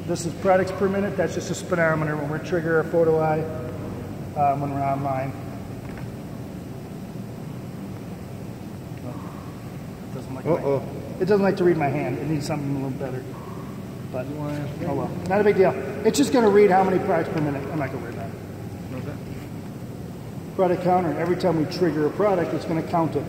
This is products per minute. That's just a speedometer when we're trigger a photo eye when we're online. It doesn't like to read my hand. It needs something a little better. But oh well, not a big deal. It's just going to read how many products per minute. I'm not going to worry about it. Okay. Product counter. Every time we trigger a product, it's going to count it.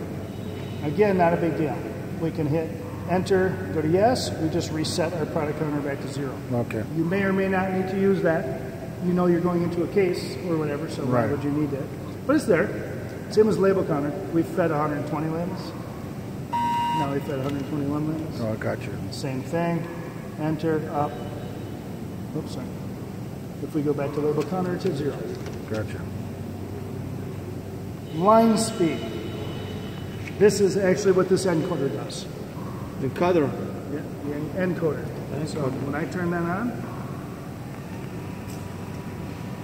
Again, not a big deal. We can hit enter, go to yes. We just reset our product counter back to 0. Okay. You may or may not need to use that. You know you're going into a case or whatever, so why would you need it? But it's there. Same as label counter. We've fed 120 labels. Now we've fed 121 labels. Oh, I got you. Same thing. Enter, up. Oops, sorry. If we go back to label counter, it's at 0. Gotcha. Line speed. This is actually what this encoder does. Encoder? Yeah, the encoder. So when I turn that on,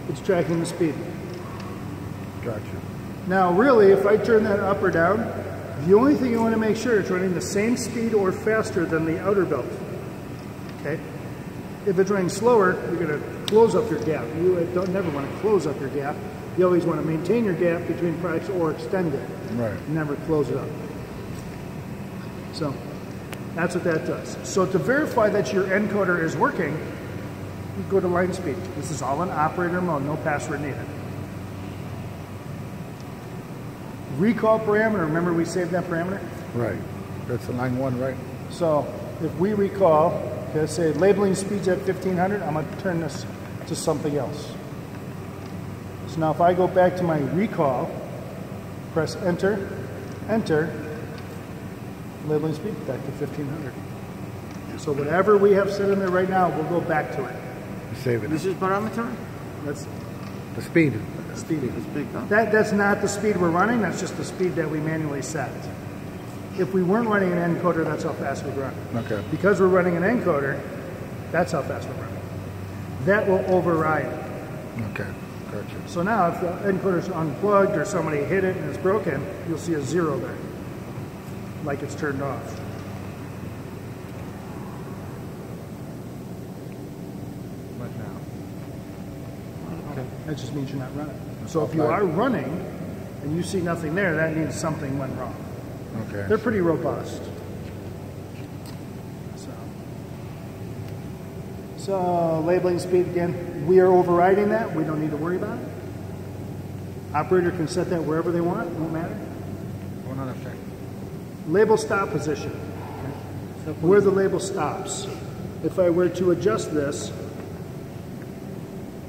it's tracking the speed. Gotcha. Now really, if I turn that up or down, the only thing you want to make sure is running the same speed or faster than the outer belt. Okay? If it's running slower, you're going to close up your gap. You don't never want to close up your gap. You always want to maintain your gap between products or extend it. Right. Never close it up. So that's what that does. So to verify that your encoder is working, you go to line speed. This is all in operator mode, no password needed. Recall parameter, remember we saved that parameter? Right. That's the line 1, right? So if we recall, okay, say labeling speed's at 1500, I'm going to turn this to something else. So now if I go back to my recall, press enter, enter, labeling speed back to 1500. So whatever we have set in there right now, we'll go back to it. Save it. This is parameter? That's the speed. The speed. Huh? That's not the speed we're running, that's just the speed that we manually set. If we weren't running an encoder, that's how fast we'd run. Okay. Because we're running an encoder, that's how fast we're running. That will override. Okay, gotcha. So now if the encoder's unplugged or somebody hit it and it's broken, you'll see a 0 there, like it's turned off. What now? Okay. That just means you're not running. So if you are running and you see nothing there, that means something went wrong. Okay. They're pretty robust. So labeling speed again, we are overriding that. We don't need to worry about it. Operator can set that wherever they want. It won't matter. One other thing. Label stop position. Okay. Where the label stops. If I were to adjust this,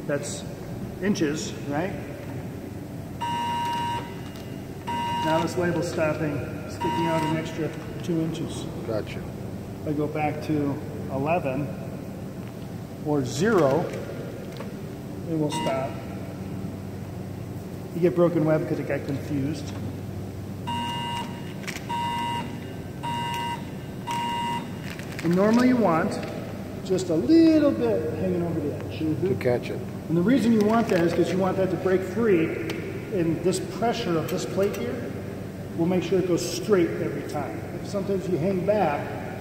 that's inches, right? Now this label's stopping, sticking out an extra 2 inches. Gotcha. If I go back to 11 or 0, it will stop. You get broken web because it got confused. And normally you want just a little bit hanging over the edge. To catch it. And the reason you want that is because you want that to break free, and this pressure of this plate here will make sure it goes straight every time. If sometimes you hang back,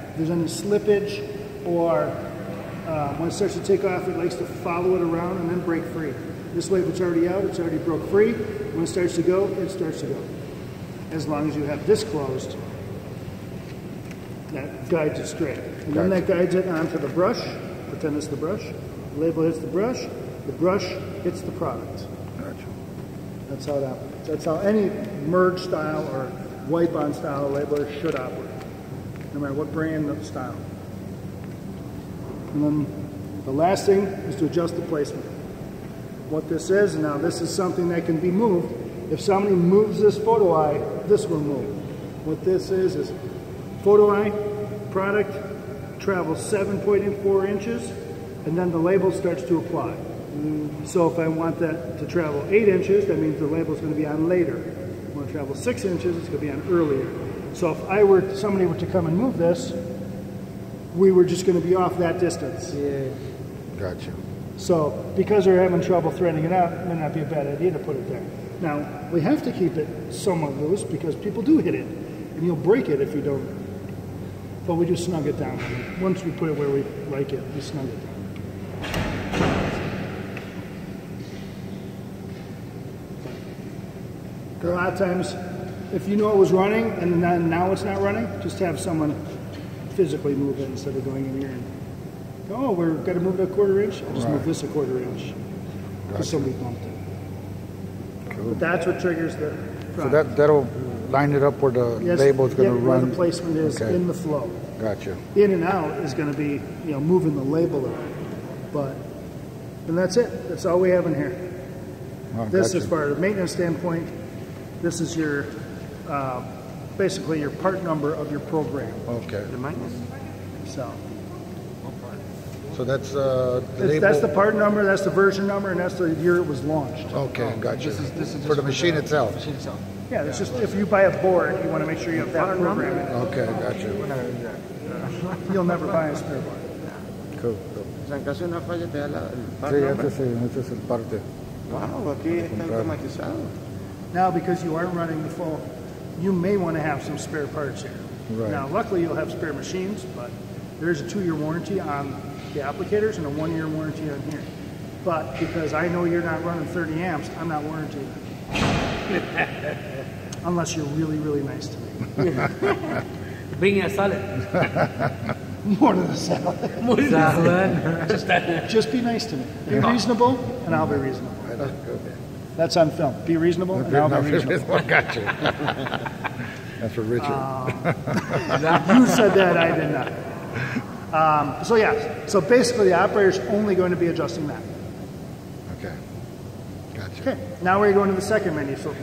if there's any slippage, or when it starts to take off, it likes to follow it around and then break free. This way, if it's already out, it's already broke free. When it starts to go, it starts to go. As long as you have this closed, that guides it straight. And then that guides it onto the brush. Pretend it's the brush. The label hits the brush hits the product. Gotcha. That's how it operates. That's how any merge style or wipe-on style labeler should operate, no matter what brand of style. And then the last thing is to adjust the placement. What this is, now this is something that can be moved. If somebody moves this photo eye, this will move. What this is photo eye, product travels 7.4 inches, and then the label starts to apply. So if I want that to travel 8 inches, that means the label is going to be on later. If I want to travel 6 inches, it's going to be on earlier. So if somebody were to come and move this, we were just going to be off that distance. Yeah. Gotcha. So because they're having trouble threading it out, it may not be a bad idea to put it there. Now, we have to keep it somewhat loose because people do hit it, and you'll break it if you don't. But we just snug it down. Once we put it where we like it, we snug it down. A lot of times, if you know it was running and then now it's not running, just have someone physically move it instead of going in here and, oh, we're got to move it a quarter inch. I'll just move this a quarter inch because somebody bumped it. Cool. But that's what triggers the front. So that'll line it up where the label is going to run. Where the placement is in the flow. Gotcha. In and out is going to be, you know, moving the label around. But, and that's it. That's all we have in here. Oh, This gotcha. is for a maintenance standpoint. This is your, basically your part number of your program. Okay. So that's the label. That's the part number, that's the version number, and that's the year it was launched. Okay, gotcha. This is for the machine itself. Yeah, it's just if you buy a board, you want to make sure you have that program in it. Okay, gotcha. You'll never buy a spare board. Cool. En caso de una falla te da el par Sí, number. este es el parte. Wow, aquí está automatizado. Now, because you aren't running the full, you may want to have some spare parts here. Right. Now, luckily you'll have spare machines, but there is a 2-year warranty on the applicators and a 1-year warranty on here. But because I know you're not running 30 amps, I'm not warranting it. Unless you're really, really nice to me. Bring a salad. More than a salad. Just be nice to me. Be reasonable, and I'll be reasonable. That's on film. Be reasonable, and I'll be reasonable. Gotcha. That's for Richard. You said that, I did not. So yeah, so basically the operator's only going to be adjusting that. Okay. Gotcha. Okay, now we're going to the second menu. So